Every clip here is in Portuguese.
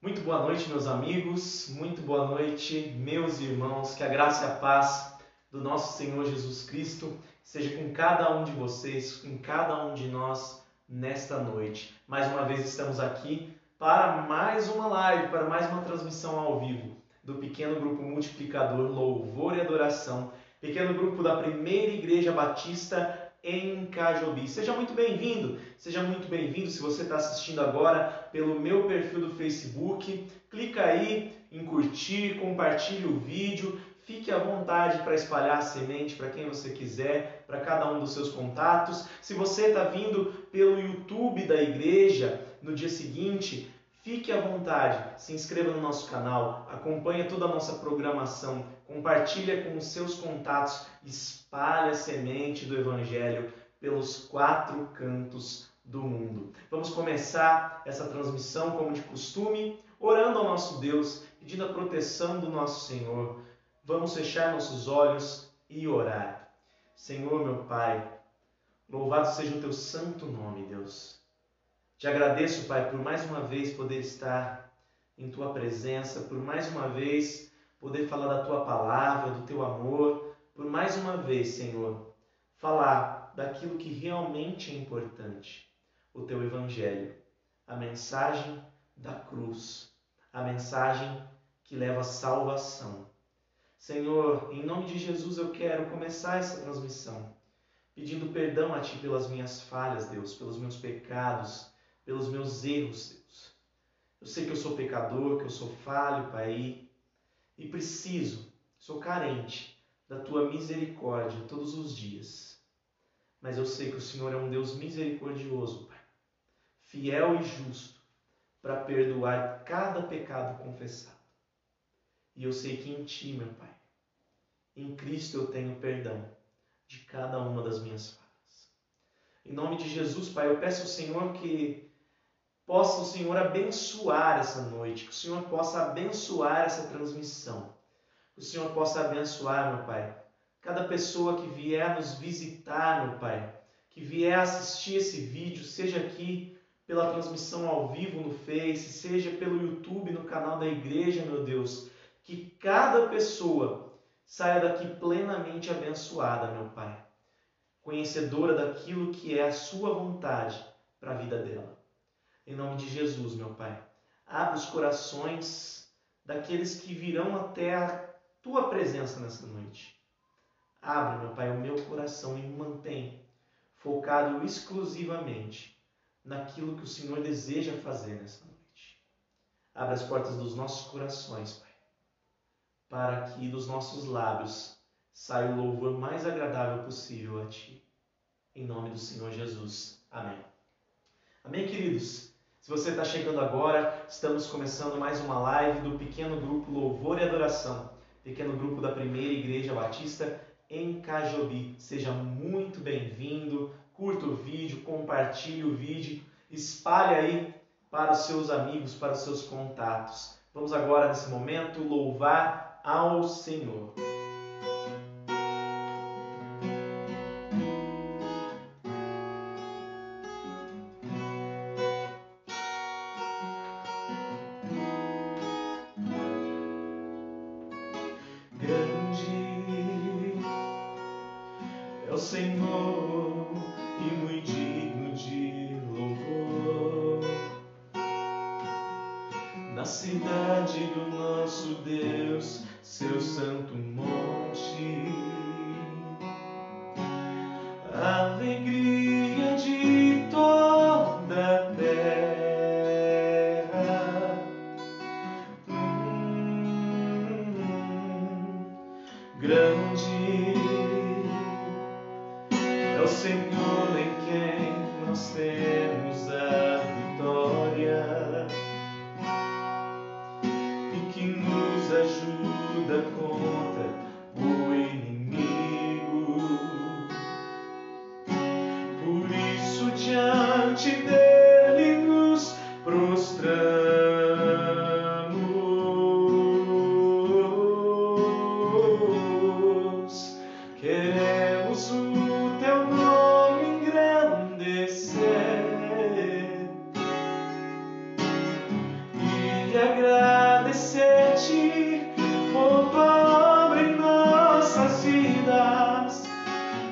Muito boa noite, meus amigos, muito boa noite, meus irmãos, que a graça e a paz do nosso Senhor Jesus Cristo seja com cada um de vocês, com cada um de nós nesta noite. Mais uma vez estamos aqui para mais uma live, para mais uma transmissão ao vivo do pequeno grupo multiplicador Louvor e Adoração, pequeno grupo da Primeira Igreja Batista em Cajobi. Seja muito bem-vindo se você está assistindo agora pelo meu perfil do Facebook, clica aí em curtir, compartilhe o vídeo, fique à vontade para espalhar a semente para quem você quiser, para cada um dos seus contatos. Se você está vindo pelo YouTube da igreja no dia seguinte, fique à vontade, se inscreva no nosso canal, acompanhe toda a nossa programação, compartilhe com os seus contatos, espalhe a semente do Evangelho pelos quatro cantos do mundo. Vamos começar essa transmissão, como de costume, orando ao nosso Deus, pedindo a proteção do nosso Senhor. Vamos fechar nossos olhos e orar. Senhor, meu Pai, louvado seja o Teu santo nome, Deus. Te agradeço, Pai, por mais uma vez poder estar em Tua presença, por mais uma vez poder falar da Tua palavra, do Teu amor, por mais uma vez, Senhor, falar daquilo que realmente é importante, o Teu Evangelho, a mensagem da cruz, a mensagem que leva à salvação. Senhor, em nome de Jesus eu quero começar essa transmissão pedindo perdão a Ti pelas minhas falhas, Deus, pelos meus pecados, pelos meus erros, Deus. Eu sei que eu sou pecador, que eu sou falho, Pai, e preciso, sou carente da Tua misericórdia todos os dias. Mas eu sei que o Senhor é um Deus misericordioso, Pai, fiel e justo, para perdoar cada pecado confessado. E eu sei que em Ti, meu Pai, em Cristo eu tenho perdão de cada uma das minhas falhas. Em nome de Jesus, Pai, eu peço ao Senhor que possa o Senhor abençoar essa noite, que o Senhor possa abençoar essa transmissão, que o Senhor possa abençoar, meu Pai, cada pessoa que vier nos visitar, meu Pai, que vier assistir esse vídeo, seja aqui pela transmissão ao vivo no Face, seja pelo YouTube, no canal da igreja, meu Deus, que cada pessoa saia daqui plenamente abençoada, meu Pai, conhecedora daquilo que é a Sua vontade para a vida dela. Em nome de Jesus, meu Pai, abre os corações daqueles que virão até a Tua presença nessa noite. Abre, meu Pai, o meu coração e me mantém focado exclusivamente naquilo que o Senhor deseja fazer nessa noite. Abre as portas dos nossos corações, Pai, para que dos nossos lábios saia o louvor mais agradável possível a Ti. Em nome do Senhor Jesus. Amém. Amém, queridos? Se você está chegando agora, estamos começando mais uma live do pequeno grupo Louvor e Adoração, pequeno grupo da Primeira Igreja Batista em Cajobi. Seja muito bem-vindo, curta o vídeo, compartilhe o vídeo, espalhe aí para os seus amigos, para os seus contatos. Vamos agora, nesse momento, louvar ao Senhor. Grande é o Senhor e muito digno de louvor. Na cidade do nosso Deus, seu santo monte, a alegria de toda a terra. Grande é o Senhor em quem nós temos a vitória e que nos ajuda contra o inimigo. Por isso diante dele nos prostramos. Queremos o Teu nome engrandecer e e agradecer-te por tua obra em nossas vidas.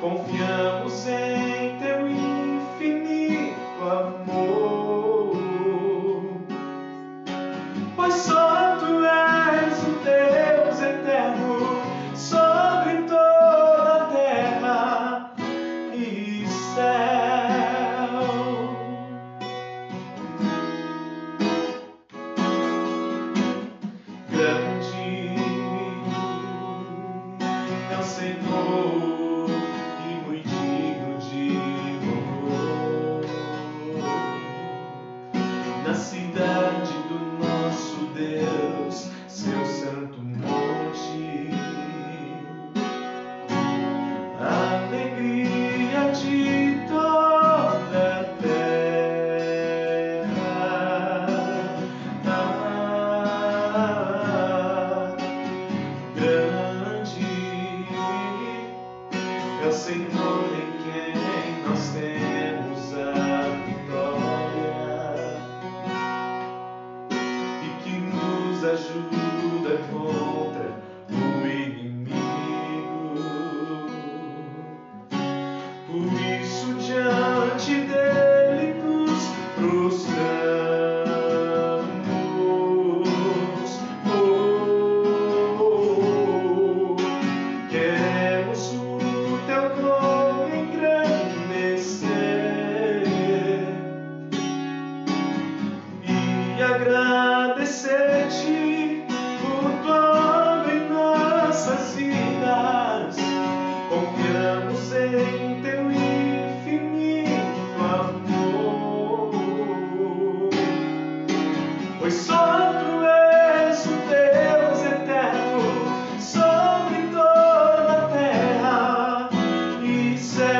Confiamos em teu infinito amor, pois só tu és o Deus eterno sobre toda a terra e céu. Grande é o Senhor e muito digno de louvor. Na cidade do nosso Deus, seu santo monte, a alegria de toda a terra. Grande é o Senhor em quem nós temos a vitória e que nos ajuda contra o inimigo. Por isso diante dele nos prostramos. Queremos o teu nome engrandecer e agradecer-te por tua obra em nossas vidas. Confiamos em teu infinito amor, pois só tu és o Deus eterno sobre toda a terra e céu.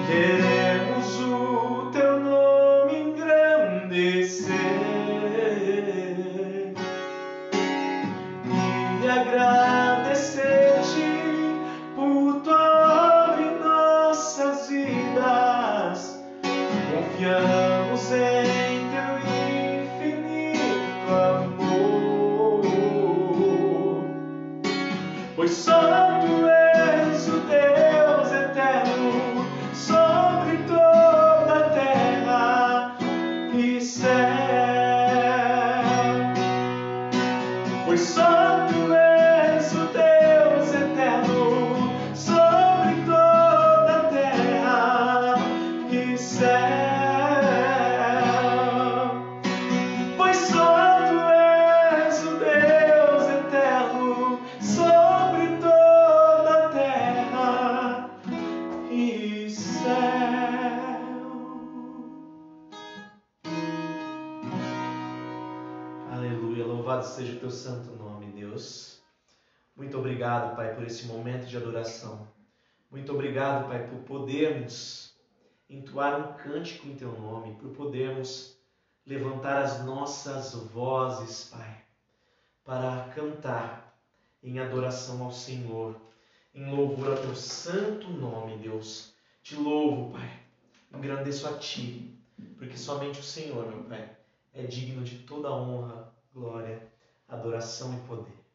Queremos o teu nome engrandecer e agradecer-te por tua obra em nossas vidas. Confiamos em teu infinito amor, pois só tu és o Deus eterno sobre toda a terra e céu. Pois só tu és o Deus eterno sobre toda a terra e céu. Pois só tu és o Deus eterno sobre toda a terra e céu. Aleluia, louvado seja o teu santo nome, Deus. Muito obrigado, Pai, por esse momento de adoração. Muito obrigado, Pai, por podermos entoar um cântico em teu nome, por podermos levantar as nossas vozes, Pai, para cantar em adoração ao Senhor, em louvor ao teu santo nome, Deus. Te louvo, Pai, engrandeço a Ti, porque somente o Senhor, meu Pai, é digno de toda honra, glória, adoração e poder.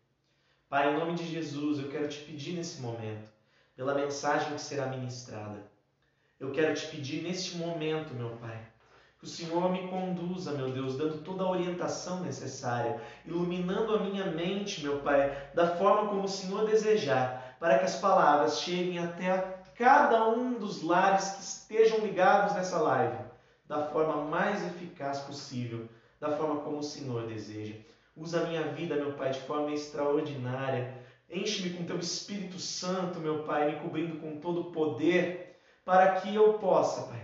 Pai, em nome de Jesus, eu quero te pedir nesse momento, pela mensagem que será ministrada. Eu quero te pedir neste momento, meu Pai, que o Senhor me conduza, meu Deus, dando toda a orientação necessária, iluminando a minha mente, meu Pai, da forma como o Senhor desejar, para que as palavras cheguem até a cada um dos lares que estejam ligados nessa live, da forma mais eficaz possível, da forma como o Senhor deseja. Usa a minha vida, meu Pai, de forma extraordinária. Enche-me com teu Espírito Santo, meu Pai, me cobrindo com todo o poder, para que eu possa, Pai,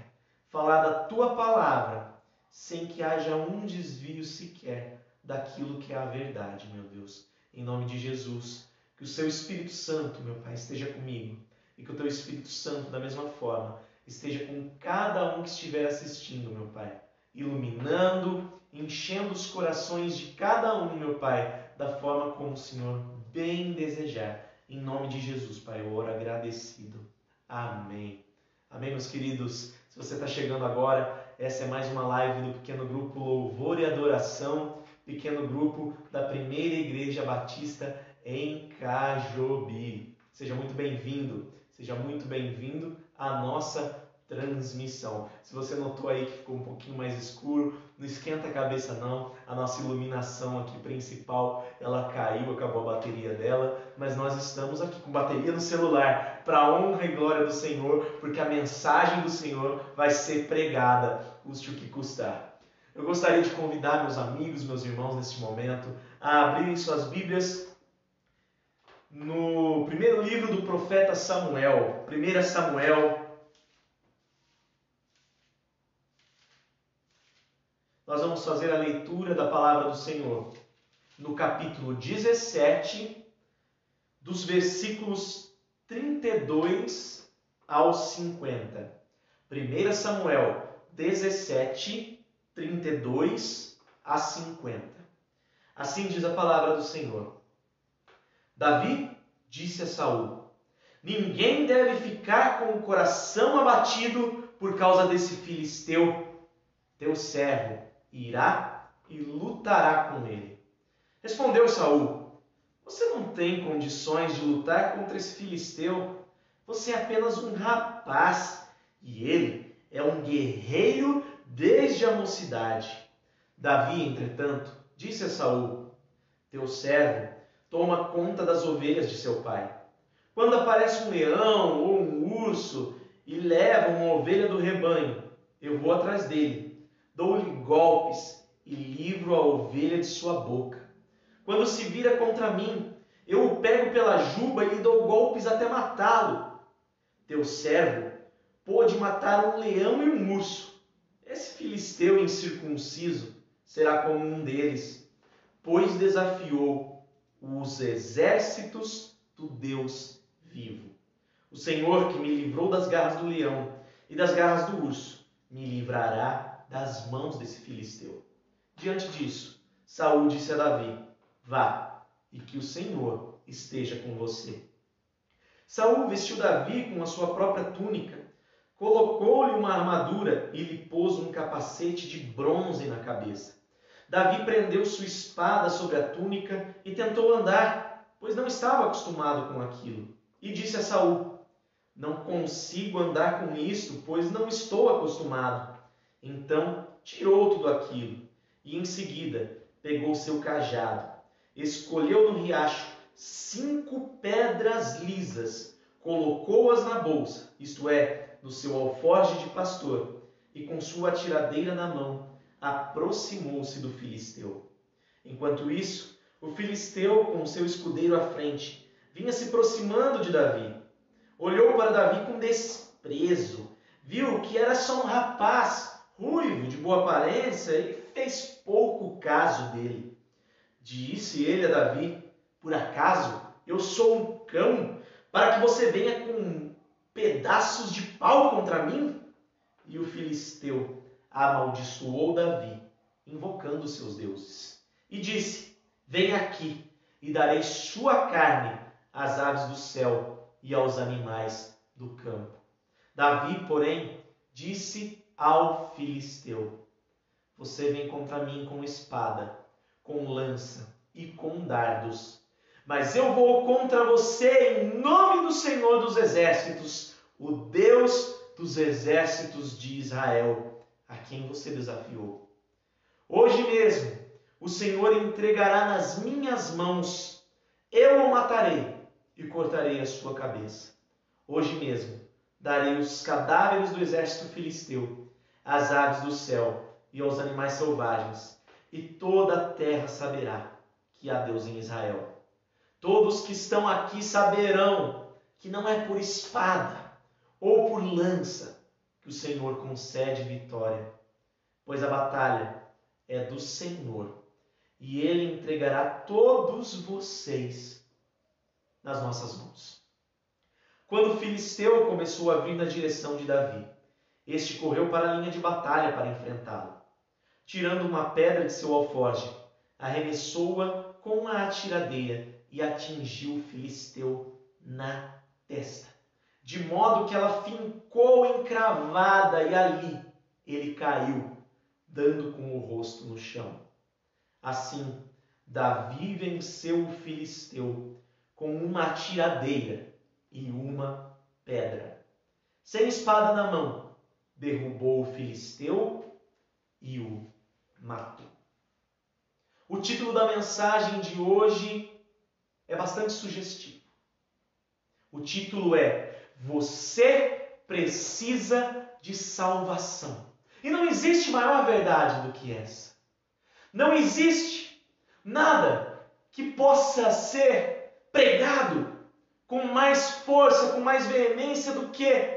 falar da tua palavra, sem que haja um desvio sequer daquilo que é a verdade, meu Deus. Em nome de Jesus, que o seu Espírito Santo, meu Pai, esteja comigo, e que o teu Espírito Santo, da mesma forma, esteja com cada um que estiver assistindo, meu Pai, iluminando, enchendo os corações de cada um, meu Pai, da forma como o Senhor bem desejar. Em nome de Jesus, Pai, eu oro agradecido. Amém. Amém, meus queridos. Se você está chegando agora, essa é mais uma live do pequeno grupo Louvor e Adoração, pequeno grupo da Primeira Igreja Batista em Cajobi. Seja muito bem-vindo à nossa transmissão. Se você notou aí que ficou um pouquinho mais escuro, não esquenta a cabeça não, a nossa iluminação aqui principal, ela caiu, acabou a bateria dela, mas nós estamos aqui com bateria no celular, para a honra e glória do Senhor, porque a mensagem do Senhor vai ser pregada, custe o que custar. Eu gostaria de convidar meus amigos, meus irmãos neste momento, a abrirem suas Bíblias no primeiro livro do profeta Samuel, 1 Samuel. Nós vamos fazer a leitura da palavra do Senhor no capítulo 17, dos versículos 32 ao 50. 1 Samuel 17, 32 a 50. Assim diz a palavra do Senhor. Davi disse a Saul: ninguém deve ficar com o coração abatido por causa desse filisteu. Teu servo irá e lutará com ele. Respondeu Saul: você não tem condições de lutar contra esse filisteu. Você é apenas um rapaz e ele é um guerreiro desde a mocidade. Davi, entretanto, disse a Saul: teu servo toma conta das ovelhas de seu pai. Quando aparece um leão ou um urso e leva uma ovelha do rebanho, eu vou atrás dele, dou-lhe golpes e livro a ovelha de sua boca. Quando se vira contra mim, eu o pego pela juba e lhe dou golpes até matá-lo. Teu servo pôde matar um leão e um urso. Esse filisteu incircunciso será como um deles, pois desafiou os exércitos do Deus vivo. O Senhor que me livrou das garras do leão e das garras do urso, me livrará das mãos desse filisteu. Diante disso, Saul disse a Davi: vá, e que o Senhor esteja com você. Saul vestiu Davi com a sua própria túnica, colocou-lhe uma armadura e lhe pôs um capacete de bronze na cabeça. Davi prendeu sua espada sobre a túnica e tentou andar, pois não estava acostumado com aquilo. E disse a Saul: não consigo andar com isto, pois não estou acostumado. Então tirou tudo aquilo e em seguida pegou seu cajado, escolheu no riacho 5 pedras lisas, colocou-as na bolsa, isto é, no seu alforje de pastor, e com sua tiradeira na mão, aproximou-se do filisteu. Enquanto isso, o filisteu, com seu escudeiro à frente, vinha se aproximando de Davi. Olhou para Davi com desprezo, viu que era só um rapaz, ruivo, de boa aparência, e fez pouco caso dele. Disse ele a Davi: por acaso eu sou um cão, para que você venha com pedaços de pau contra mim? E o filisteu amaldiçoou Davi, invocando seus deuses, e disse: venha aqui, e darei sua carne às aves do céu e aos animais do campo. Davi, porém, disse ao filisteu: você vem contra mim com espada, com lança e com dardos, mas eu vou contra você em nome do Senhor dos Exércitos, o Deus dos exércitos de Israel, a quem você desafiou. Hoje mesmo o Senhor entregará nas minhas mãos, eu o matarei e cortarei a sua cabeça. Hoje mesmo darei os cadáveres do exército filisteu às aves do céu e aos animais selvagens, e toda a terra saberá que há Deus em Israel. Todos que estão aqui saberão que não é por espada ou por lança que o Senhor concede vitória, pois a batalha é do Senhor, e Ele entregará todos vocês nas nossas mãos. Quando o filisteu começou a vir na direção de Davi, este correu para a linha de batalha para enfrentá-lo. Tirando uma pedra de seu alforje, arremessou-a com a atiradeira e atingiu o filisteu na testa, de modo que ela fincou encravada e ali ele caiu, dando com o rosto no chão. Assim, Davi venceu o filisteu com uma tiradeira e uma pedra. Sem espada na mão, derrubou o filisteu e o matou. O título da mensagem de hoje é bastante sugestivo. O título é: Você precisa de salvação. E não existe maior verdade do que essa. Não existe nada que possa ser pregado com mais força, com mais veemência do que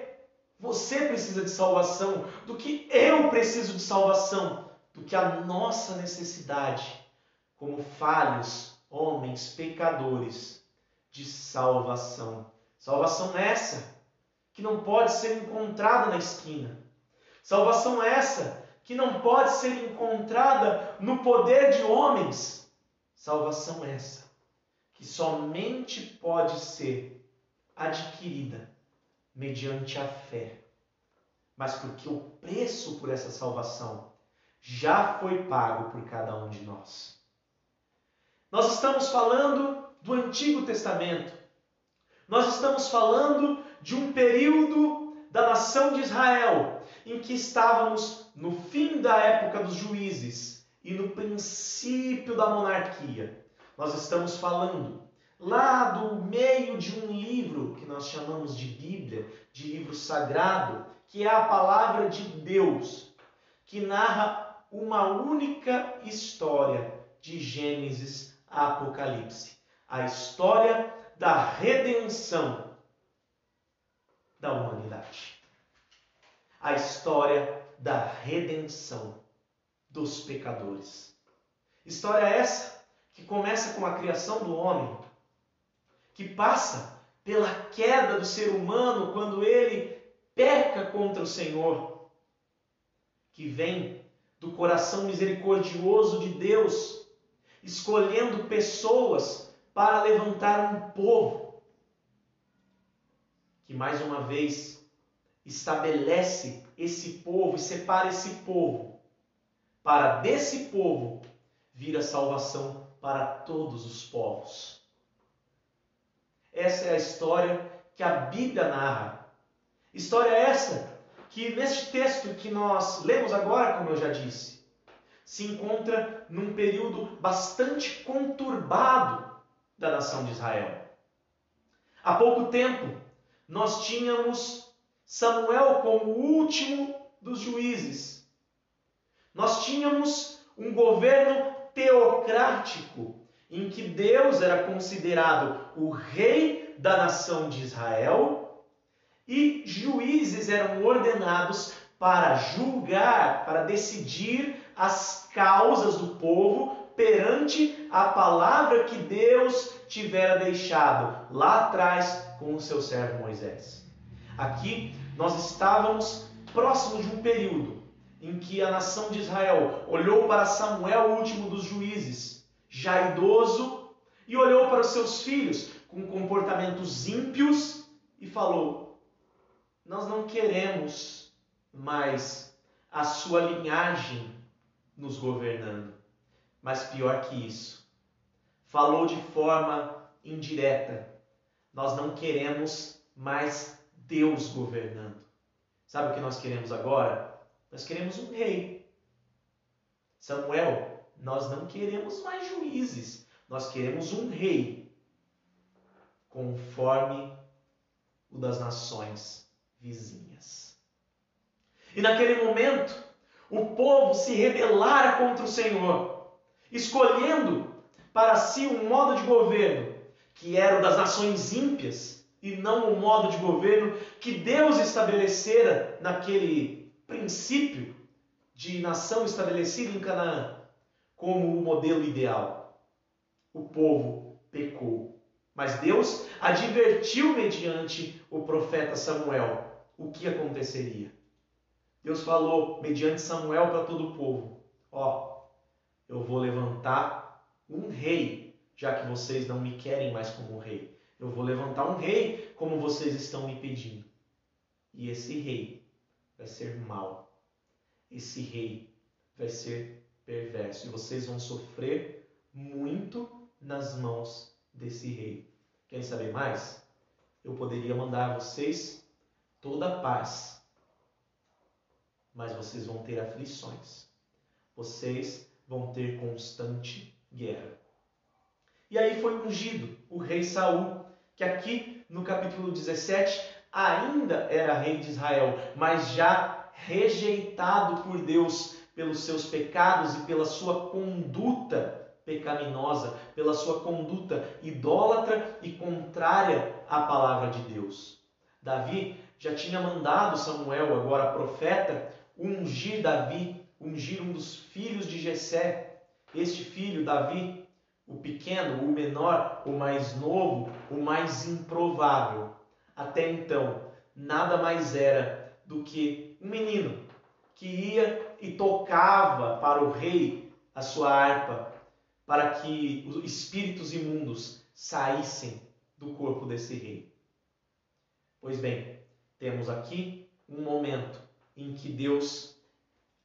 você precisa de salvação, do que eu preciso de salvação, do que a nossa necessidade como falhos, homens, pecadores, de salvação. Salvação essa que não pode ser encontrada na esquina. Salvação essa que não pode ser encontrada no poder de homens. Salvação essa que somente pode ser adquirida mediante a fé. Mas porque o preço por essa salvação já foi pago por cada um de nós. Nós estamos falando do Antigo Testamento. Nós estamos falando de um período da nação de Israel, em que estávamos no fim da época dos juízes e no princípio da monarquia. Nós estamos falando lá do meio de um livro que nós chamamos de Bíblia, de livro sagrado, que é a palavra de Deus, que narra uma única história de Gênesis a Apocalipse. A história da redenção da humanidade. A história da redenção dos pecadores. História essa que começa com a criação do homem, que passa pela queda do ser humano quando ele peca contra o Senhor, que vem do coração misericordioso de Deus, escolhendo pessoas para levantar um povo, que mais uma vez estabelece esse povo e separa esse povo, para desse povo vir a salvação para todos os povos. Essa é a história que a Bíblia narra. História essa que neste texto que nós lemos agora, como eu já disse, se encontra num período bastante conturbado da nação de Israel. Há pouco tempo, nós tínhamos Samuel como o último dos juízes. Nós tínhamos um governo teocrático, em que Deus era considerado o rei da nação de Israel e juízes eram ordenados para julgar, para decidir as causas do povo perante a palavra que Deus tivera deixado lá atrás com o seu servo Moisés. Aqui nós estávamos próximo de um período em que a nação de Israel olhou para Samuel, o último dos juízes, já idoso, e olhou para os seus filhos com comportamentos ímpios e falou: nós não queremos mais a sua linhagem nos governando. Mas pior que isso, falou de forma indireta: nós não queremos mais Deus governando. Sabe o que nós queremos agora? Nós queremos um rei. Samuel, nós não queremos mais juízes, nós queremos um rei, conforme o das nações vizinhas. E naquele momento, o povo se rebelara contra o Senhor, escolhendo para si um modo de governo que era o das nações ímpias e não o modo de governo que Deus estabelecera naquele princípio de nação estabelecida em Canaã como o modelo ideal. O povo pecou, mas Deus advertiu mediante o profeta Samuel o que aconteceria. Deus falou mediante Samuel para todo o povo: eu vou levantar um rei, já que vocês não me querem mais como rei. Eu vou levantar um rei como vocês estão me pedindo. E esse rei vai ser mau. esse rei vai ser perverso e vocês vão sofrer muito nas mãos desse rei. Querem saber mais? Eu poderia mandar a vocês toda a paz, mas vocês vão ter aflições. Vocês vão ter constante guerra. E aí foi ungido o rei Saul, que aqui no capítulo 17 ainda era rei de Israel, mas já rejeitado por Deus pelos seus pecados e pela sua conduta pecaminosa, pela sua conduta idólatra e contrária à palavra de Deus. Davi já tinha mandado Samuel, agora profeta, ungir Davi, ungir um dos filhos de Jessé. Este filho, Davi, o pequeno, o menor, o mais novo, o mais improvável. Até então, nada mais era do que um menino que ia e tocava para o rei a sua harpa, para que os espíritos imundos saíssem do corpo desse rei. Pois bem, temos aqui um momento em que Deus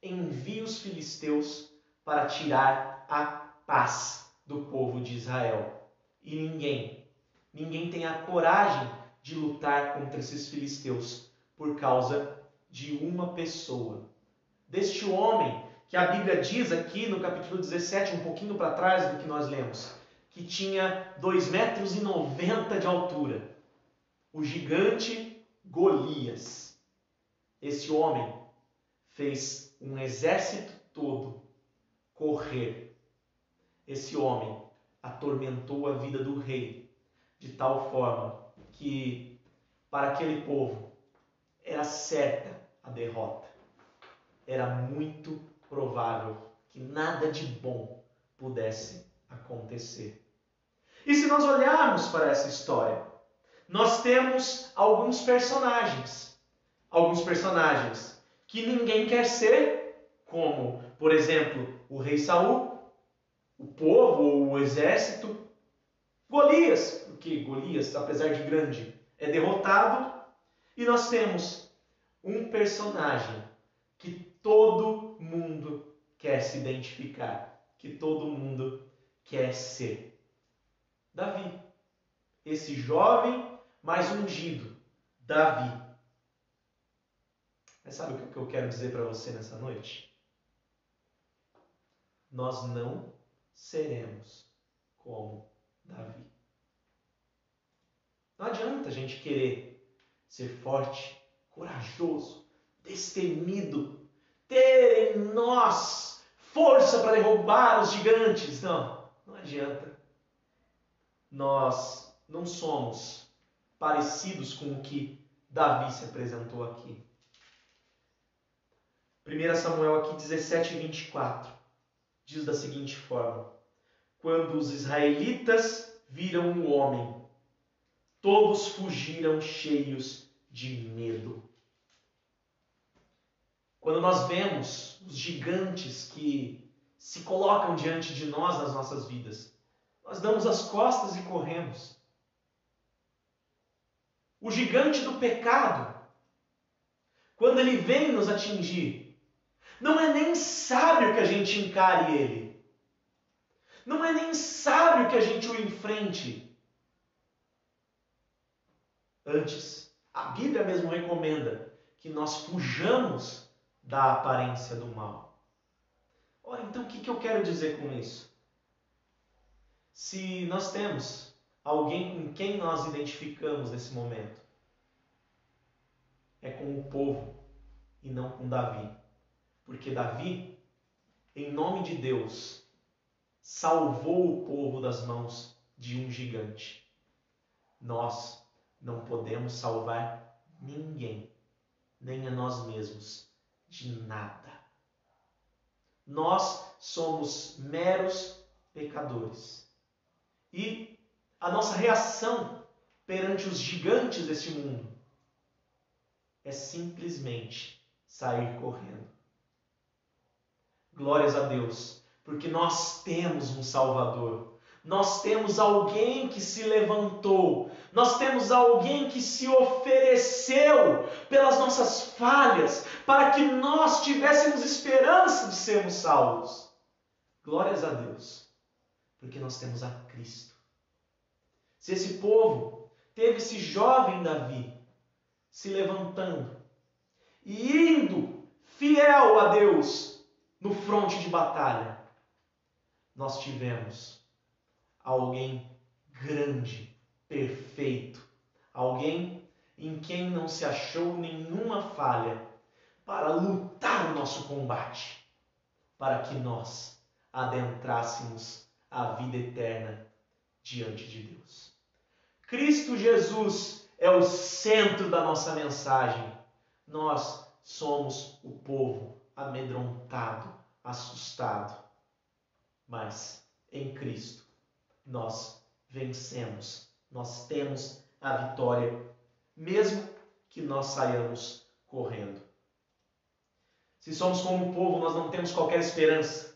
envia os filisteus para tirar a paz do povo de Israel. E ninguém tem a coragem de lutar contra esses filisteus por causa de uma pessoa. Deste homem que a Bíblia diz aqui no capítulo 17, um pouquinho para trás do que nós lemos, que tinha 2,90 metros de altura. O gigante Golias. Esse homem fez um exército todo correr. Esse homem atormentou a vida do rei de tal forma que para aquele povo era certa a derrota. Era muito provável que nada de bom pudesse acontecer. E se nós olharmos para essa história, nós temos alguns personagens que ninguém quer ser, como, por exemplo, o rei Saul, o povo ou o exército, Golias, porque Golias, apesar de grande, é derrotado, e nós temos um personagem que todo mundo quer se identificar, que todo mundo quer ser. Davi, esse jovem mais ungido, Davi. Mas sabe o que eu quero dizer para você nessa noite? Nós não seremos como Davi. Não adianta a gente querer ser forte, corajoso, destemido, ter em nós força para derrubar os gigantes. Não adianta. Nós não somos parecidos com o que Davi se apresentou aqui. 1 Samuel aqui 17:24 diz da seguinte forma: quando os israelitas viram o homem, todos fugiram cheios de medo. Quando nós vemos os gigantes que se colocam diante de nós nas nossas vidas, nós damos as costas e corremos. O gigante do pecado, quando ele vem nos atingir, não é nem sábio que a gente encare ele. Não é nem sábio que a gente o enfrente. Antes, a Bíblia mesmo recomenda que nós fujamos da aparência do mal. Ora, então o que eu quero dizer com isso? Se nós temos alguém com quem nós identificamos nesse momento, é com o povo e não com Davi. Porque Davi, em nome de Deus, salvou o povo das mãos de um gigante. Nós não podemos salvar ninguém, nem a nós mesmos, de nada. Nós somos meros pecadores. E a nossa reação perante os gigantes deste mundo é simplesmente sair correndo. Glórias a Deus, porque nós temos um Salvador. Nós temos alguém que se levantou. Nós temos alguém que se ofereceu pelas nossas falhas, para que nós tivéssemos esperança de sermos salvos. Glórias a Deus, porque nós temos a Cristo. Se esse povo teve esse jovem Davi se levantando e indo fiel a Deus no fronte de batalha, nós tivemos alguém grande, perfeito, alguém em quem não se achou nenhuma falha para lutar o nosso combate, para que nós adentrássemos a vida eterna diante de Deus. Cristo Jesus é o centro da nossa mensagem. Nós somos o povo amedrontado, assustado, mas em Cristo nós vencemos, nós temos a vitória, mesmo que nós saiamos correndo. Se somos como o povo, nós não temos qualquer esperança,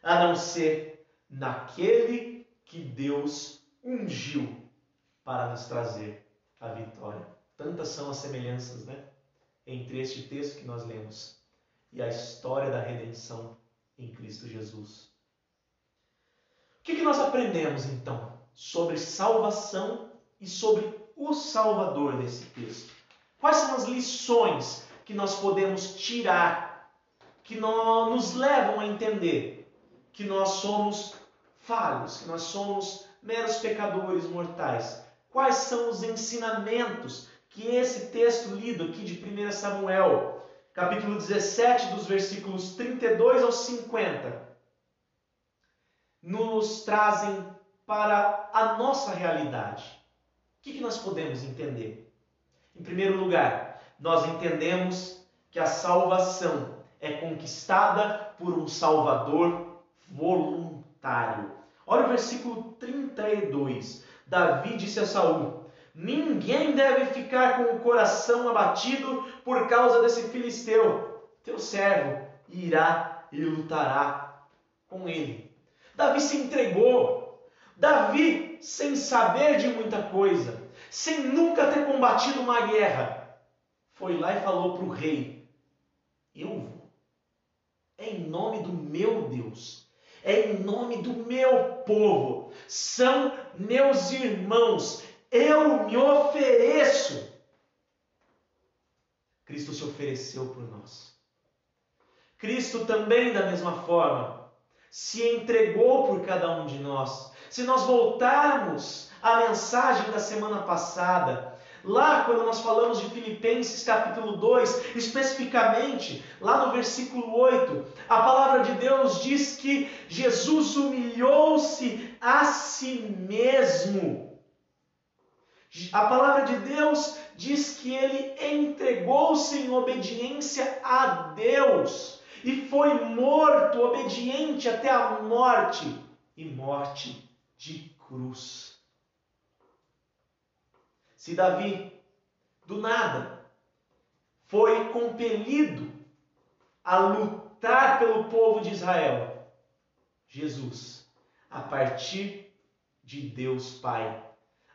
a não ser naquele que Deus ungiu para nos trazer a vitória. Tantas são as semelhanças, né, entre este texto que nós lemos e a história da redenção em Cristo Jesus. O que nós aprendemos, então, sobre salvação e sobre o Salvador nesse texto? Quais são as lições que nós podemos tirar, que nos levam a entender que nós somos falhos, que nós somos meros pecadores mortais? Quais são os ensinamentos que esse texto lido aqui de 1 Samuel, capítulo 17, dos versículos 32 ao 50, nos trazem para a nossa realidade? O que nós podemos entender? Em primeiro lugar, nós entendemos que a salvação é conquistada por um Salvador voluntário. Olha o versículo 32. Davi disse a Saul: ninguém deve ficar com o coração abatido por causa desse filisteu. Teu servo irá e lutará com ele. Davi se entregou. Davi, sem saber de muita coisa, sem nunca ter combatido uma guerra, foi lá e falou para o rei: eu vou. É em nome do meu Deus. É em nome do meu povo. São meus irmãos. Eu me ofereço. Cristo se ofereceu por nós. Cristo também, da mesma forma, se entregou por cada um de nós. Se nós voltarmos à mensagem da semana passada, lá quando nós falamos de Filipenses capítulo 2, especificamente, lá no versículo 8, a palavra de Deus diz que Jesus humilhou-se a si mesmo. A palavra de Deus diz que ele entregou-se em obediência a Deus e foi morto, obediente até a morte, e morte de cruz. Se Davi, do nada, foi compelido a lutar pelo povo de Israel, Jesus, a partir de Deus Pai,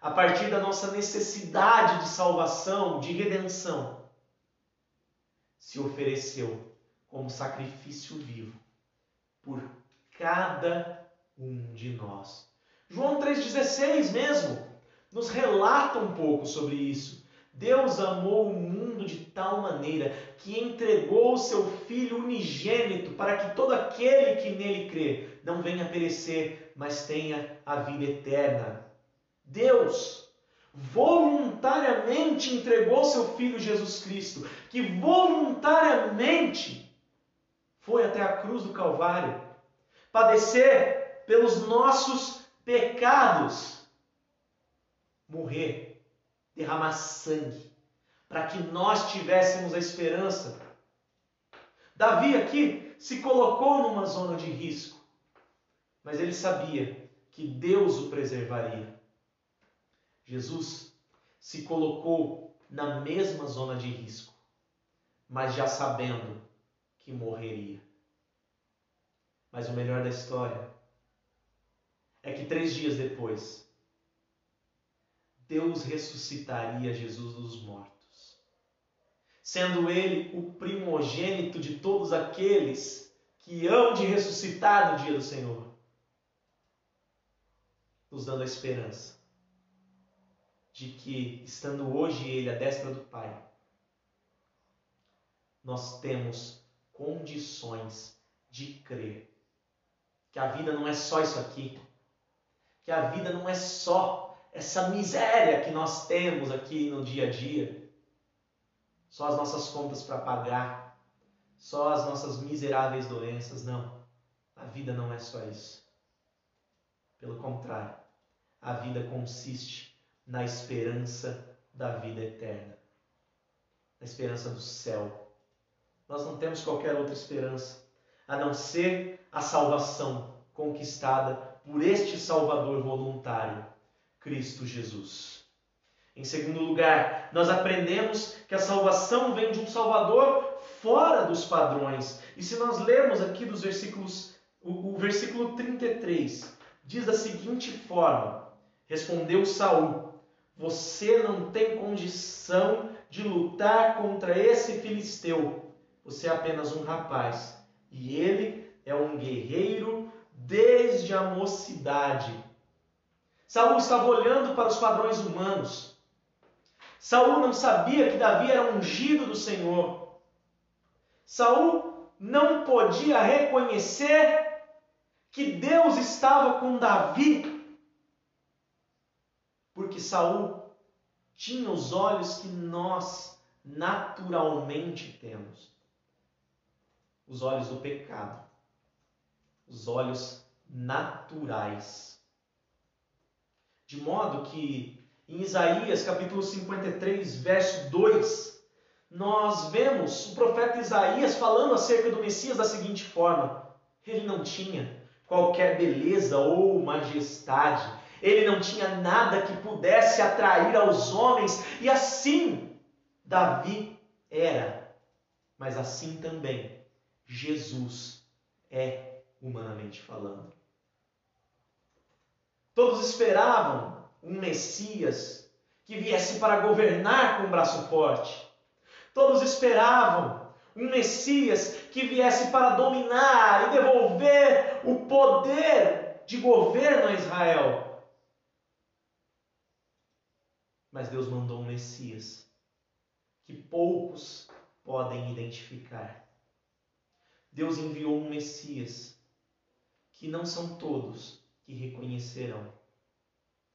a partir da nossa necessidade de salvação, de redenção, se ofereceu como sacrifício vivo por cada um de nós. João 3,16 mesmo nos relata um pouco sobre isso. Deus amou o mundo de tal maneira que entregou o seu Filho unigênito para que todo aquele que nele crê não venha a perecer, mas tenha a vida eterna. Deus voluntariamente entregou seu Filho Jesus Cristo, que voluntariamente foi até a cruz do Calvário, padecer pelos nossos pecados, morrer, derramar sangue, para que nós tivéssemos a esperança. Davi aqui se colocou numa zona de risco, mas ele sabia que Deus o preservaria. Jesus se colocou na mesma zona de risco, mas já sabendo que morreria. Mas o melhor da história é que 3 dias depois, Deus ressuscitaria Jesus dos mortos, sendo Ele o primogênito de todos aqueles que hão de ressuscitar no dia do Senhor, nos dando a esperança de que, estando hoje Ele à destra do Pai, nós temos condições de crer que a vida não é só isso aqui, que a vida não é só essa miséria que nós temos aqui no dia a dia, só as nossas contas para pagar, só as nossas miseráveis doenças. Não, a vida não é só isso. Pelo contrário, a vida consiste na esperança da vida eterna, na esperança do céu. Nós não temos qualquer outra esperança a não ser a salvação conquistada por este Salvador voluntário, Cristo Jesus. Em segundo lugar, nós aprendemos que a salvação vem de um Salvador fora dos padrões. E se nós lermos aqui dos versículos, o versículo 33, diz da seguinte forma: respondeu Saul: você não tem condição de lutar contra esse filisteu. Você é apenas um rapaz, e ele é um guerreiro desde a mocidade. Saul estava olhando para os padrões humanos. Saul não sabia que Davi era ungido do Senhor. Saul não podia reconhecer que Deus estava com Davi, porque Saul tinha os olhos que nós naturalmente temos. Os olhos do pecado, os olhos naturais. De modo que em Isaías capítulo 53, verso 2, nós vemos o profeta Isaías falando acerca do Messias da seguinte forma: ele não tinha qualquer beleza ou majestade, ele não tinha nada que pudesse atrair aos homens, e assim Davi era, mas assim também Jesus é, humanamente falando. Todos esperavam um Messias que viesse para governar com um braço forte. Todos esperavam um Messias que viesse para dominar e devolver o poder de governo a Israel. Mas Deus mandou um Messias que poucos podem identificar. Deus enviou um Messias que não são todos que reconhecerão,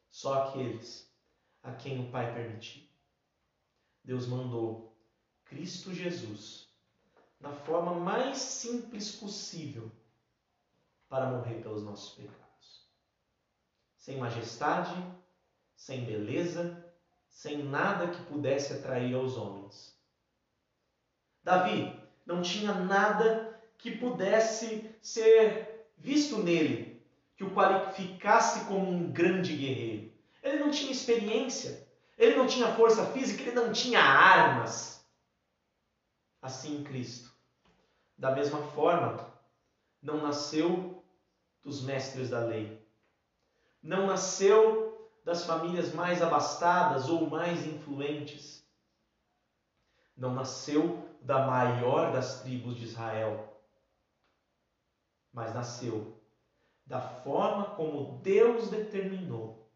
só aqueles a quem o Pai permitir. Deus mandou Cristo Jesus na forma mais simples possível para morrer pelos nossos pecados. Sem majestade, sem beleza, sem nada que pudesse atrair aos homens. Davi não tinha nada que pudesse ser visto nele, que o qualificasse como um grande guerreiro. Ele não tinha experiência, ele não tinha força física, ele não tinha armas. Assim Cristo, da mesma forma, não nasceu dos mestres da lei, não nasceu das famílias mais abastadas ou mais influentes, não nasceu da maior das tribos de Israel, mas nasceu da forma como Deus determinou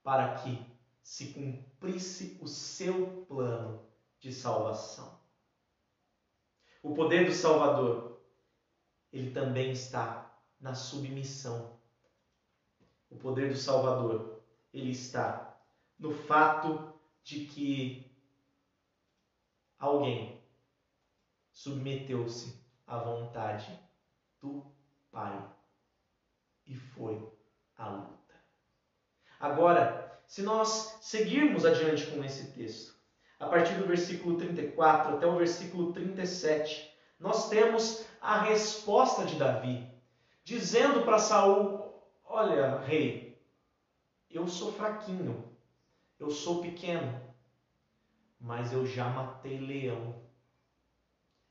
para que se cumprisse o seu plano de salvação. O poder do Salvador, ele também está na submissão. O poder do Salvador, ele está no fato de que alguém submeteu-se à vontade do Pai e foi à luta. Agora, se nós seguirmos adiante com esse texto, a partir do versículo 34 até o versículo 37, nós temos a resposta de Davi, dizendo para Saul: olha, rei, eu sou fraquinho, eu sou pequeno, mas eu já matei leão,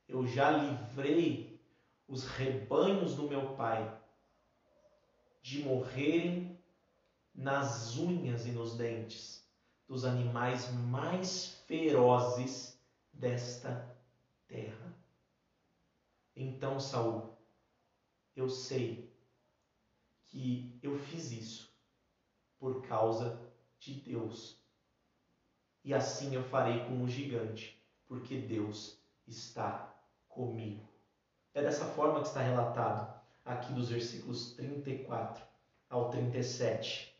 eu já livrei os rebanhos do meu pai, de morrerem nas unhas e nos dentes dos animais mais ferozes desta terra. Então, Saul, eu sei que eu fiz isso por causa de Deus. E assim eu farei com o gigante, porque Deus está comigo. É dessa forma que está relatado aqui dos versículos 34 ao 37.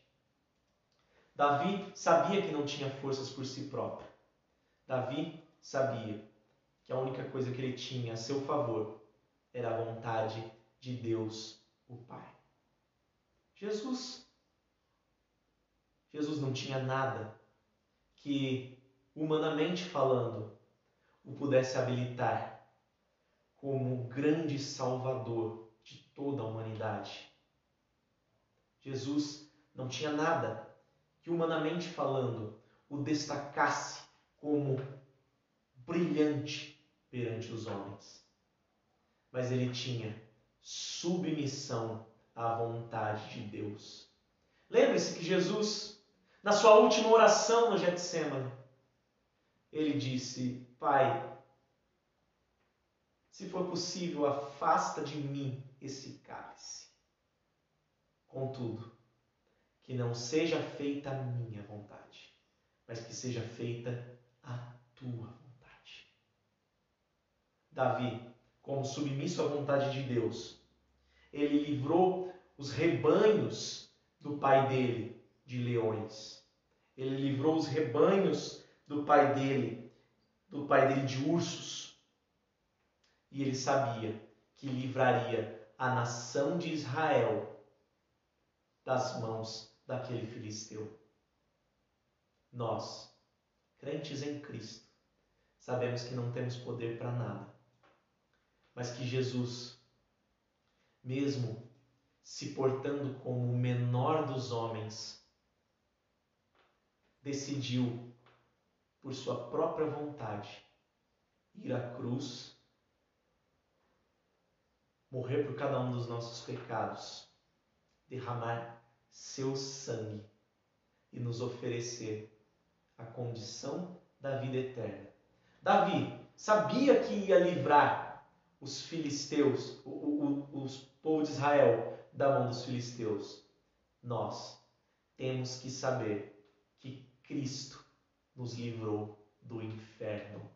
Davi sabia que não tinha forças por si próprio. Davi sabia que a única coisa que ele tinha a seu favor era a vontade de Deus, o Pai. Jesus não tinha nada que, humanamente falando, o pudesse habilitar como o grande Salvador de toda a humanidade. Jesus não tinha nada que, humanamente falando, o destacasse como brilhante perante os homens. Mas ele tinha submissão à vontade de Deus. Lembre-se que Jesus, na sua última oração no Getsêmani, ele disse: Pai, se for possível, afasta de mim esse cálice. Contudo, que não seja feita a minha vontade, mas que seja feita a tua vontade. Davi, como submisso à vontade de Deus, ele livrou os rebanhos do pai dele de leões. Ele livrou os rebanhos do pai dele de ursos. E ele sabia que livraria a nação de Israel das mãos daquele filisteu. Nós, crentes em Cristo, sabemos que não temos poder para nada, mas que Jesus, mesmo se portando como o menor dos homens, decidiu, por sua própria vontade, ir à cruz, morrer por cada um dos nossos pecados, derramar seu sangue e nos oferecer a condição da vida eterna. Davi sabia que ia livrar os filisteus, os povos de Israel, da mão dos filisteus. Nós temos que saber que Cristo nos livrou do inferno.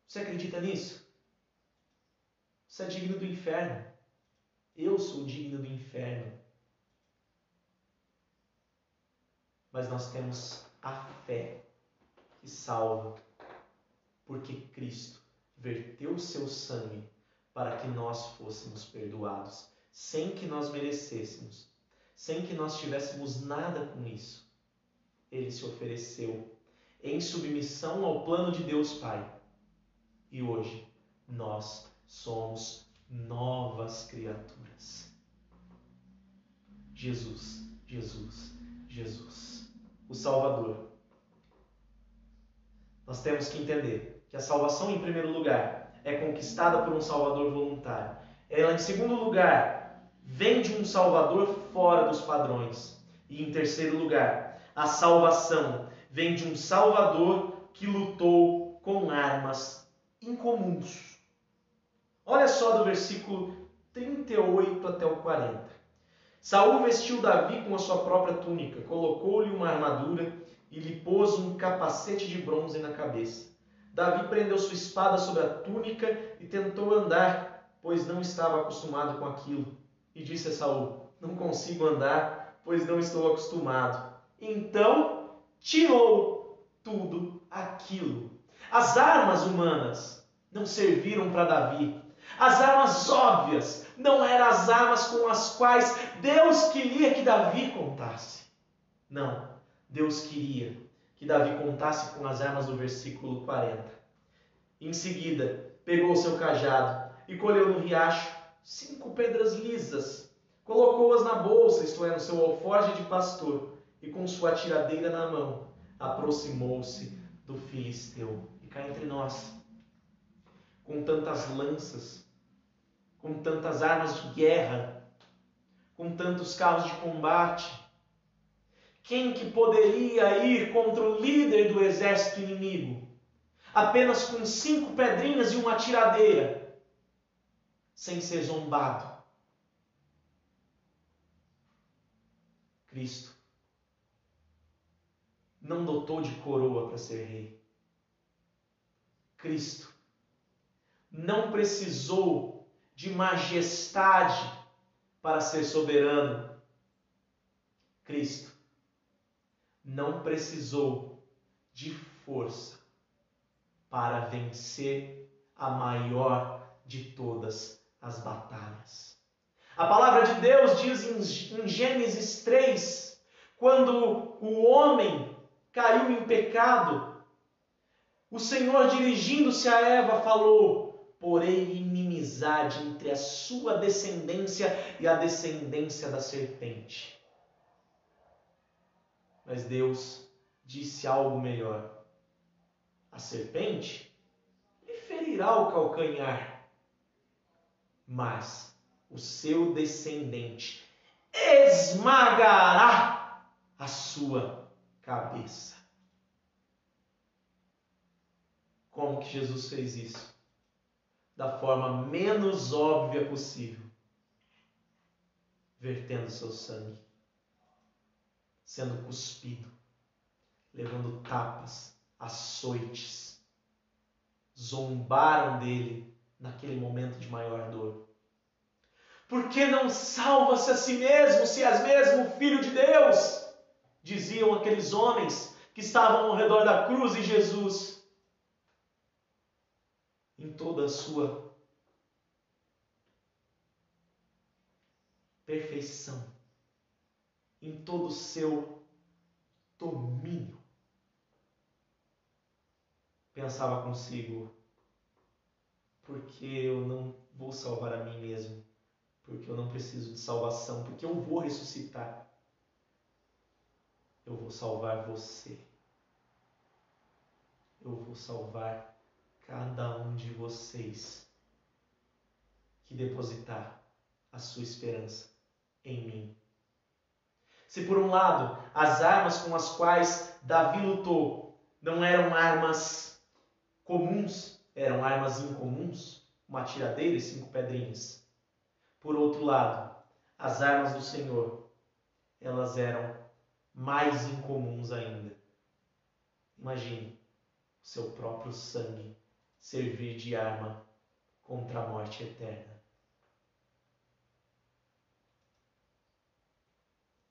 Você acredita nisso? Você é digno do inferno. Eu sou digno do inferno. Mas nós temos a fé que salva, porque Cristo verteu o seu sangue para que nós fôssemos perdoados, sem que nós merecêssemos, sem que nós tivéssemos nada com isso. Ele se ofereceu em submissão ao plano de Deus Pai. E hoje nós somos novas criaturas. Jesus, Jesus, Jesus, o Salvador. Nós temos que entender que a salvação, em primeiro lugar, é conquistada por um Salvador voluntário. Ela, em segundo lugar, vem de um Salvador fora dos padrões. E, em terceiro lugar, a salvação vem de um Salvador que lutou com armas incomuns. Olha só do versículo 38 até o 40. Saul vestiu Davi com a sua própria túnica, colocou-lhe uma armadura e lhe pôs um capacete de bronze na cabeça. Davi prendeu sua espada sobre a túnica e tentou andar, pois não estava acostumado com aquilo. E disse a Saul: não consigo andar, pois não estou acostumado. Então tirou tudo aquilo. As armas humanas não serviram para Davi. As armas óbvias não eram as armas com as quais Deus queria que Davi contasse. Não, Deus queria que Davi contasse com as armas do versículo 40. Em seguida, pegou o seu cajado e colheu no riacho 5 pedras lisas. Colocou-as na bolsa, isto é, no seu alforje de pastor, e com sua tiradeira na mão, aproximou-se do filisteu. E cá entre nós, com tantas lanças, com tantas armas de guerra, com tantos carros de combate? Quem que poderia ir contra o líder do exército inimigo? Apenas com 5 pedrinhas e uma tiradeira, sem ser zombado. Cristo não dotou de coroa para ser rei. Cristo não precisou de majestade para ser soberano. Cristo não precisou de força para vencer a maior de todas as batalhas. A palavra de Deus diz em Gênesis 3, quando o homem caiu em pecado, o Senhor, dirigindo-se a Eva, falou: porém inimizade entre a sua descendência e a descendência da serpente. Mas Deus disse algo melhor. A serpente lhe ferirá o calcanhar, mas o seu descendente esmagará a sua cabeça. Como que Jesus fez isso? Da forma menos óbvia possível. Vertendo seu sangue. Sendo cuspido. Levando tapas, açoites. Zombaram dele naquele momento de maior dor. Por que não salva-se a si mesmo, se és mesmo o Filho de Deus? Diziam aqueles homens que estavam ao redor da cruz, e Jesus, em toda a sua perfeição, em todo o seu domínio, pensava consigo: porque eu não vou salvar a mim mesmo, porque eu não preciso de salvação, porque eu vou ressuscitar. Eu vou salvar você. Eu vou salvar cada um de vocês que depositar a sua esperança em mim. Se por um lado as armas com as quais Davi lutou não eram armas comuns, eram armas incomuns, uma tiradeira e 5 pedrinhas. Por outro lado, as armas do Senhor, elas eram mais incomuns ainda. Imagine o seu próprio sangue servir de arma contra a morte eterna.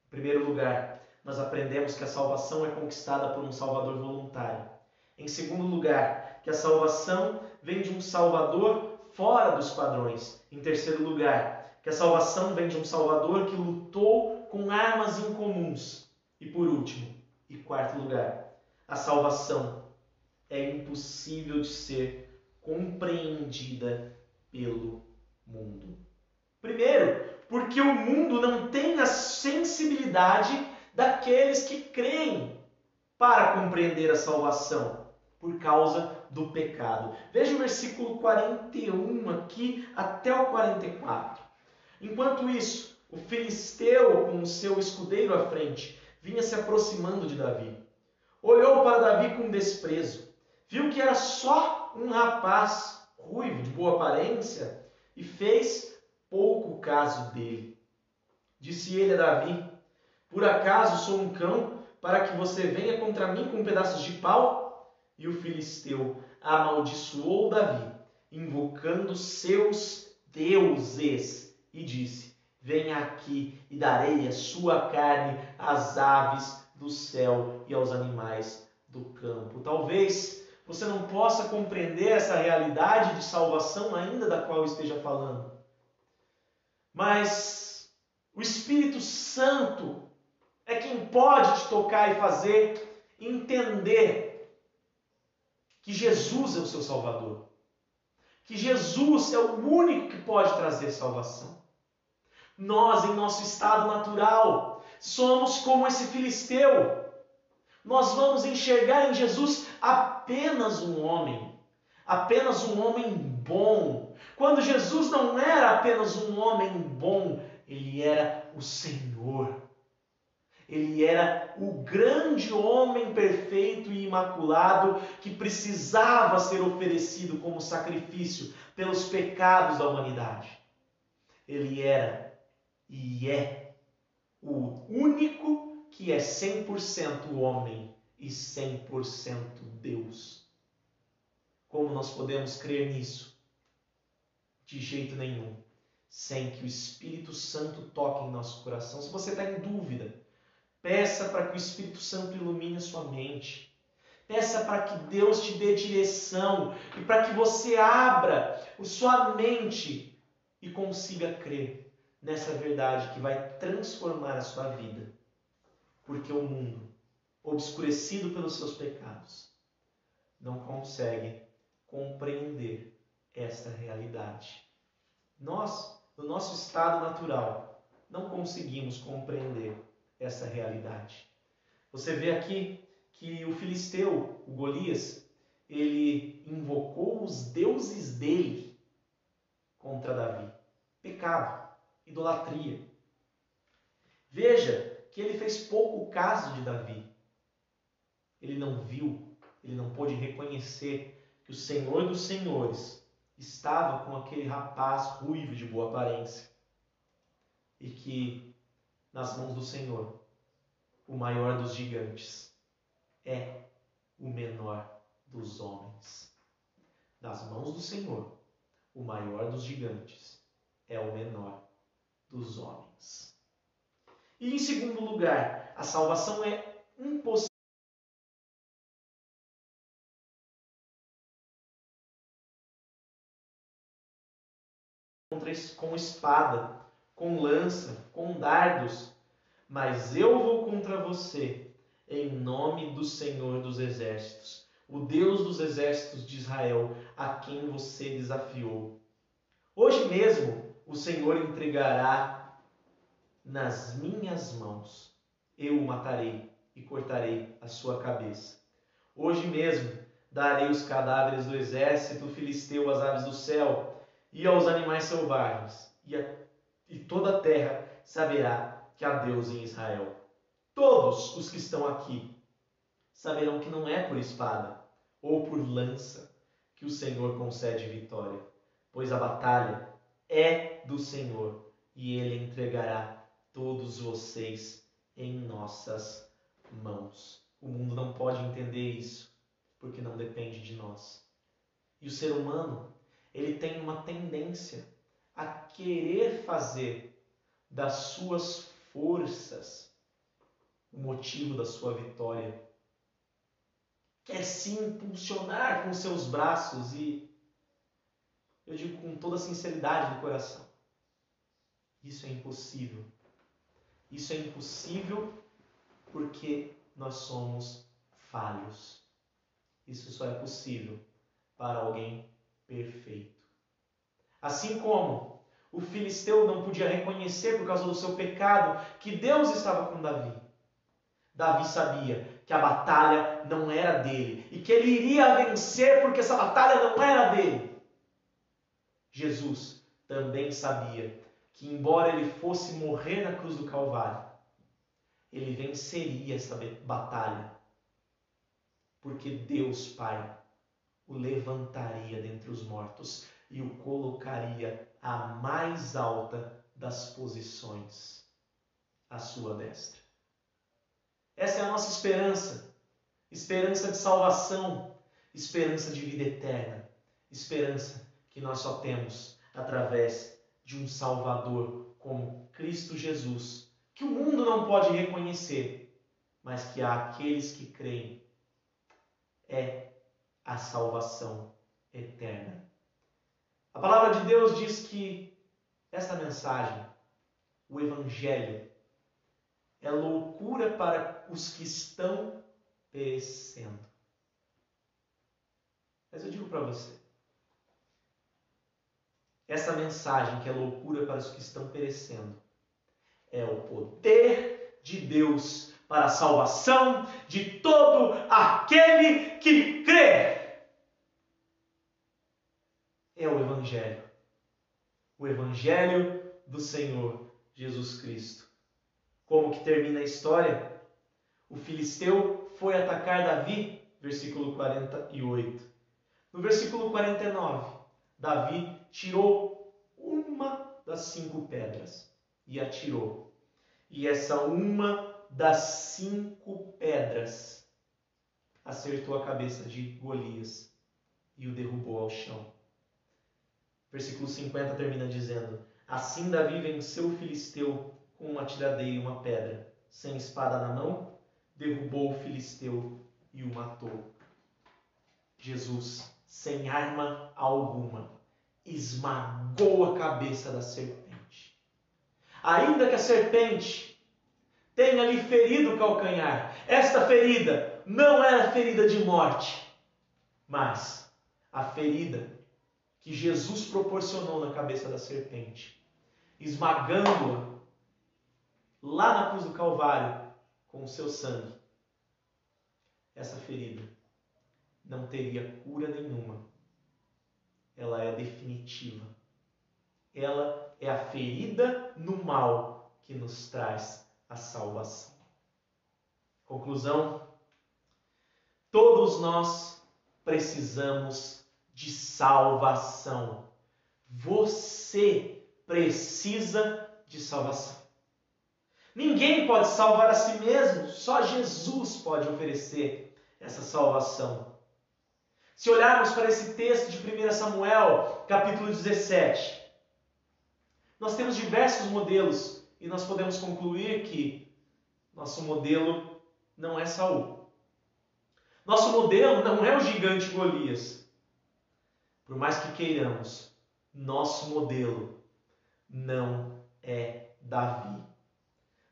Em primeiro lugar, nós aprendemos que a salvação é conquistada por um Salvador voluntário. Em segundo lugar, que a salvação vem de um Salvador fora dos padrões. Em terceiro lugar, que a salvação vem de um Salvador que lutou com armas incomuns. E por último, e quarto lugar, a salvação é impossível de ser compreendida pelo mundo. Primeiro, porque o mundo não tem a sensibilidade daqueles que creem para compreender a salvação, por causa do pecado. Veja o versículo 41 aqui até o 44. Enquanto isso, o filisteu, com o seu escudeiro à frente, vinha se aproximando de Davi. Olhou para Davi com desprezo. Viu que era só um rapaz ruivo, de boa aparência, e fez pouco caso dele. Disse ele a Davi: por acaso sou um cão para que você venha contra mim com pedaços de pau? E o filisteu amaldiçoou Davi, invocando seus deuses, e disse: venha aqui e darei a sua carne às aves do céu e aos animais do campo. Talvez você não possa compreender essa realidade de salvação ainda da qual eu esteja falando. Mas o Espírito Santo é quem pode te tocar e fazer entender que Jesus é o seu Salvador. Que Jesus é o único que pode trazer salvação. Nós, em nosso estado natural, somos como esse filisteu. Nós vamos enxergar em Jesus apenas um homem bom. Quando Jesus não era apenas um homem bom Ele era o Senhor. Ele era o grande homem perfeito e imaculado que precisava ser oferecido como sacrifício pelos pecados da humanidade. Ele era e é o único que é 100% homem e 100% Deus. Como nós podemos crer nisso? De jeito nenhum, sem que o Espírito Santo toque em nosso coração. Se você está em dúvida, peça para que o Espírito Santo ilumine a sua mente. Peça para que Deus te dê direção e para que você abra a sua mente e consiga crer nessa verdade que vai transformar a sua vida. Porque o mundo, obscurecido pelos seus pecados, não consegue compreender esta realidade. Nós, no nosso estado natural, não conseguimos compreender essa realidade. Você vê aqui que o filisteu, o Golias, ele invocou os deuses dele contra Davi. Pecado, idolatria. Veja que ele fez pouco caso de Davi. Ele não viu, ele não pôde reconhecer que o Senhor dos Senhores estava com aquele rapaz ruivo de boa aparência. E que, nas mãos do Senhor, o maior dos gigantes é o menor dos homens. Nas mãos do Senhor, o maior dos gigantes é o menor dos homens. E em segundo lugar, a salvação é impossível com espada, com lança, com dardos, mas eu vou contra você em nome do Senhor dos Exércitos, o Deus dos exércitos de Israel, a quem você desafiou. Hoje mesmo o Senhor entregará nas minhas mãos. Eu o matarei e cortarei a sua cabeça. Hoje mesmo darei os cadáveres do exército filisteu às aves do céu e aos animais selvagens, e toda a terra saberá que há Deus em Israel. Todos os que estão aqui saberão que não é por espada ou por lança que o Senhor concede vitória, pois a batalha é do Senhor e Ele entregará todos vocês em nossas mãos. O mundo não pode entender isso, porque não depende de nós. E o ser humano, ele tem uma tendência a querer fazer das suas forças o motivo da sua vitória. Quer se impulsionar com seus braços e, eu digo com toda a sinceridade do coração, isso é impossível. Isso é impossível porque nós somos falhos. Isso só é possível para alguém perfeito. Assim como o filisteu não podia reconhecer por causa do seu pecado que Deus estava com Davi. Davi sabia que a batalha não era dele e que ele iria vencer porque essa batalha não era dele. Jesus também sabia que, embora ele fosse morrer na cruz do Calvário, ele venceria essa batalha, porque Deus Pai o levantaria dentre os mortos e o colocaria à mais alta das posições, à sua destra. Essa é a nossa esperança, esperança de salvação, esperança de vida eterna, esperança que nós só temos através de um Salvador como Cristo Jesus, que o mundo não pode reconhecer, mas que há aqueles que creem é a salvação eterna. A palavra de Deus diz que esta mensagem, o Evangelho, é loucura para os que estão perecendo. Mas eu digo para você, essa mensagem que é loucura para os que estão perecendo é o poder de Deus para a salvação de todo aquele que crê. É o Evangelho do Senhor Jesus Cristo. Como que termina a história? O filisteu foi atacar Davi, versículo 48. No versículo 49, Davi tirou uma das 5 pedras e atirou. E essa uma das 5 pedras acertou a cabeça de Golias e o derrubou ao chão. Versículo 50 termina dizendo: assim Davi venceu o filisteu com uma tiradeira e uma pedra. Sem espada na mão, derrubou o filisteu e o matou. Jesus, sem arma alguma, esmagou a cabeça da serpente. Ainda que a serpente tenha lhe ferido o calcanhar, esta ferida não era ferida de morte, mas a ferida que Jesus proporcionou na cabeça da serpente, esmagando-a lá na cruz do Calvário com o seu sangue. Essa ferida não teria cura nenhuma. Ela é definitiva. Ela é a ferida no mal que nos traz a salvação. Conclusão: todos nós precisamos de salvação. Você precisa de salvação. Ninguém pode salvar a si mesmo, só Jesus pode oferecer essa salvação. Se olharmos para esse texto de 1 Samuel, capítulo 17, nós temos diversos modelos e nós podemos concluir que nosso modelo não é Saul. Nosso modelo não é o gigante Golias. Por mais que queiramos, nosso modelo não é Davi.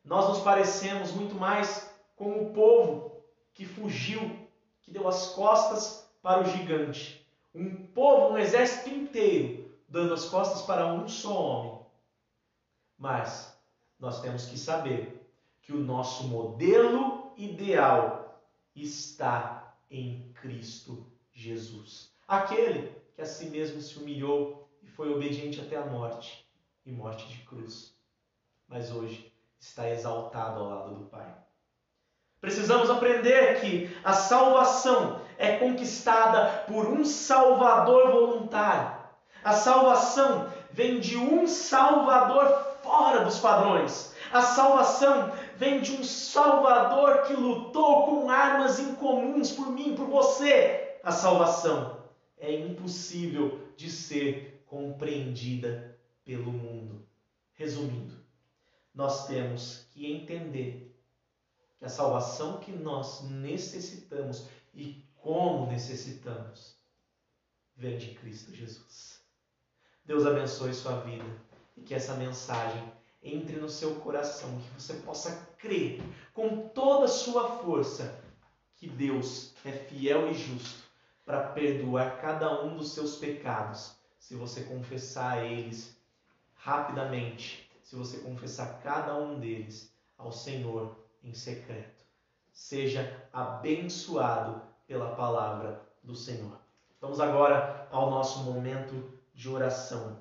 Nós nos parecemos muito mais com o povo que fugiu, que deu as costas para o gigante. Um povo, um exército inteiro, dando as costas para um só homem. Mas nós temos que saber que o nosso modelo ideal está em Cristo Jesus. Aquele que a si mesmo se humilhou e foi obediente até a morte, e morte de cruz. Mas hoje está exaltado ao lado do Pai. Precisamos aprender que a salvação é conquistada por um Salvador voluntário. A salvação vem de um Salvador fora dos padrões. A salvação vem de um Salvador que lutou com armas incomuns por mim, por você. A salvação é impossível de ser compreendida pelo mundo. Resumindo, nós temos que entender que a salvação que nós necessitamos e como necessitamos vem de Cristo Jesus. Deus abençoe sua vida e que essa mensagem entre no seu coração, que você possa crer com toda a sua força que Deus é fiel e justo para perdoar cada um dos seus pecados, se você confessar eles rapidamente, se você confessar cada um deles ao Senhor em secreto. Seja abençoado pela palavra do Senhor. Vamos agora ao nosso momento de oração.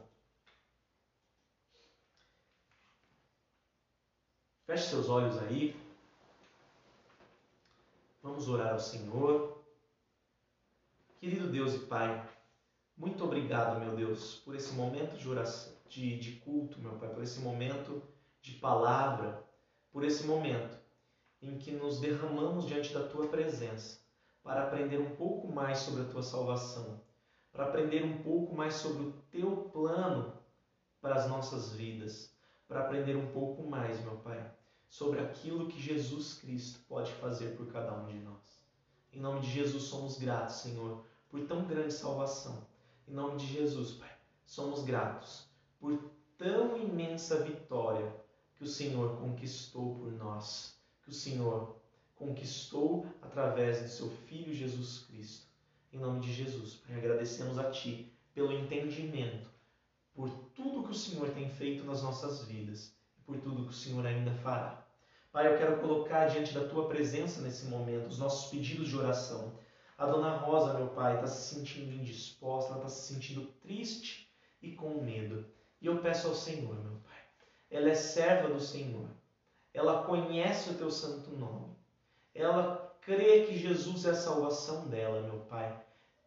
Feche seus olhos aí. Vamos orar ao Senhor. Querido Deus e Pai, muito obrigado, meu Deus, por esse momento de oração, de culto, meu Pai, por esse momento de palavra, por esse momento em que nos derramamos diante da Tua presença para aprender um pouco mais sobre a Tua salvação, para aprender um pouco mais sobre o Teu plano para as nossas vidas, para aprender um pouco mais, meu Pai, sobre aquilo que Jesus Cristo pode fazer por cada um de nós. Em nome de Jesus somos gratos, Senhor, por tão grande salvação. Em nome de Jesus, Pai, somos gratos por tão imensa vitória que o Senhor conquistou por nós, que o Senhor conquistou através do seu Filho Jesus Cristo. Em nome de Jesus, Pai, agradecemos a Ti pelo entendimento, por tudo que o Senhor tem feito nas nossas vidas e por tudo que o Senhor ainda fará. Pai, eu quero colocar diante da Tua presença nesse momento os nossos pedidos de oração. A Dona Rosa, meu Pai, está se sentindo indisposta, ela está se sentindo triste e com medo. E eu peço ao Senhor, meu Pai, ela é serva do Senhor. Ela conhece o teu santo nome. Ela crê que Jesus é a salvação dela, meu Pai.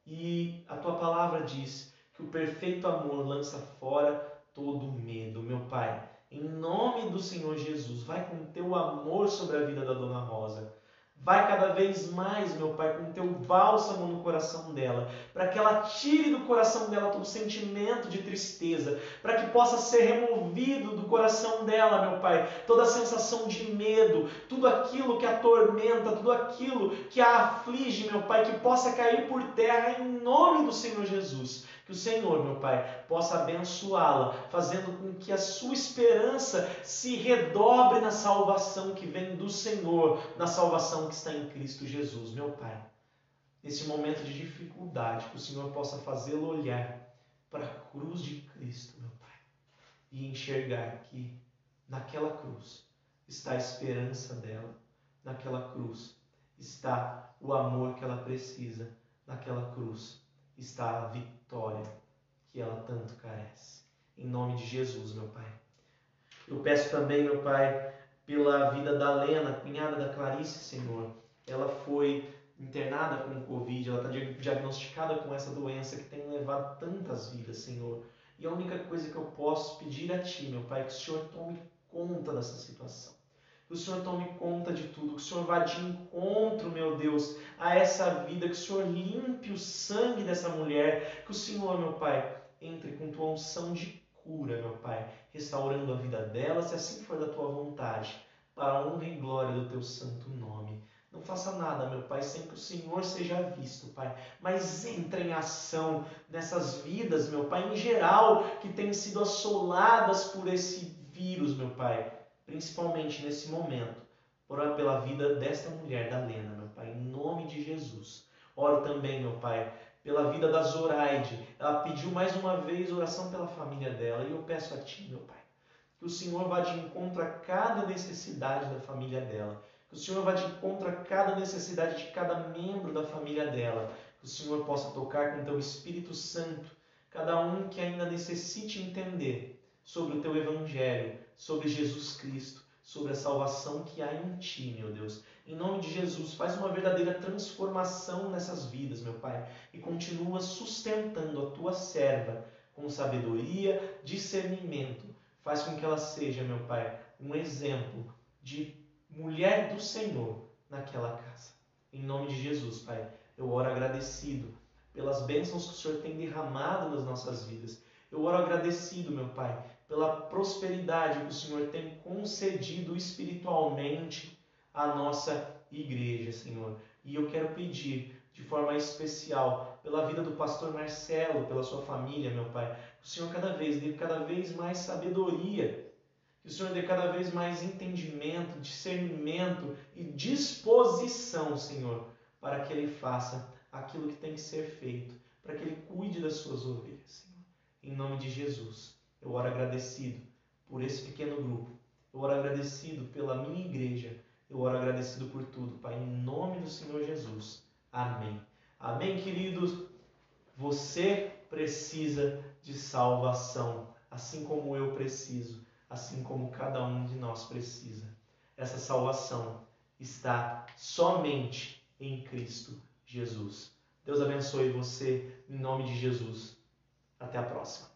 E a tua palavra diz que o perfeito amor lança fora todo medo, meu Pai. Em nome do Senhor Jesus, vai com o teu amor sobre a vida da Dona Rosa. Vai cada vez mais, meu Pai, com o teu bálsamo no coração dela, para que ela tire do coração dela todo sentimento de tristeza, para que possa ser removido do coração dela, meu Pai, toda a sensação de medo, tudo aquilo que a atormenta, tudo aquilo que a aflige, meu Pai, que possa cair por terra em nome do Senhor Jesus. Que o Senhor, meu Pai, possa abençoá-la, fazendo com que a sua esperança se redobre na salvação que vem do Senhor, na salvação que está em Cristo Jesus, meu Pai. Nesse momento de dificuldade, que o Senhor possa fazê-lo olhar para a cruz de Cristo, meu Pai, e enxergar que naquela cruz está a esperança dela, naquela cruz está o amor que ela precisa, naquela cruz está a vitória que ela tanto carece. Em nome de Jesus, meu Pai. Eu peço também, meu Pai, pela vida da Lena, cunhada da Clarice, Senhor. Ela foi internada com o Covid, ela está diagnosticada com essa doença que tem levado tantas vidas, Senhor. E a única coisa que eu posso pedir a Ti, meu Pai, é que o Senhor tome conta dessa situação. Que o Senhor tome conta de tudo, que o Senhor vá de encontro, meu Deus, a essa vida, que o Senhor limpe o sangue dessa mulher, que o Senhor, meu Pai, entre com Tua unção de cura, meu Pai, restaurando a vida dela, se assim for da Tua vontade, para a honra e glória do Teu santo nome. Não faça nada, meu Pai, sem que o Senhor seja visto, Pai, mas entre em ação nessas vidas, meu Pai, em geral, que têm sido assoladas por esse vírus, meu Pai, principalmente nesse momento. Oro pela vida desta mulher, da Lena, meu Pai, em nome de Jesus. Oro também, meu Pai, pela vida da Zoraide. Ela pediu mais uma vez oração pela família dela e eu peço a Ti, meu Pai, que o Senhor vá de encontro a cada necessidade da família dela. Que o Senhor vá de encontro a cada necessidade de cada membro da família dela. Que o Senhor possa tocar com o Teu Espírito Santo cada um que ainda necessite entender sobre o Teu Evangelho, sobre Jesus Cristo, sobre a salvação que há em Ti, meu Deus. Em nome de Jesus, faz uma verdadeira transformação nessas vidas, meu Pai, e continua sustentando a Tua serva com sabedoria, discernimento. Faz com que ela seja, meu Pai, um exemplo de mulher do Senhor naquela casa. Em nome de Jesus, Pai, eu oro agradecido pelas bênçãos que o Senhor tem derramado nas nossas vidas. Eu oro agradecido, meu Pai, pela prosperidade que o Senhor tem concedido espiritualmente à nossa igreja, Senhor. E eu quero pedir de forma especial pela vida do pastor Marcelo, pela sua família, meu Pai. Que o Senhor dê cada vez mais sabedoria, que o Senhor dê cada vez mais entendimento, discernimento e disposição, Senhor, para que Ele faça aquilo que tem que ser feito, para que Ele cuide das suas ovelhas, Senhor. Em nome de Jesus, eu oro agradecido por esse pequeno grupo, eu oro agradecido pela minha igreja, eu oro agradecido por tudo, Pai, em nome do Senhor Jesus. Amém. Amém, queridos? Você precisa de salvação, assim como eu preciso, assim como cada um de nós precisa. Essa salvação está somente em Cristo Jesus. Deus abençoe você, em nome de Jesus. Até a próxima.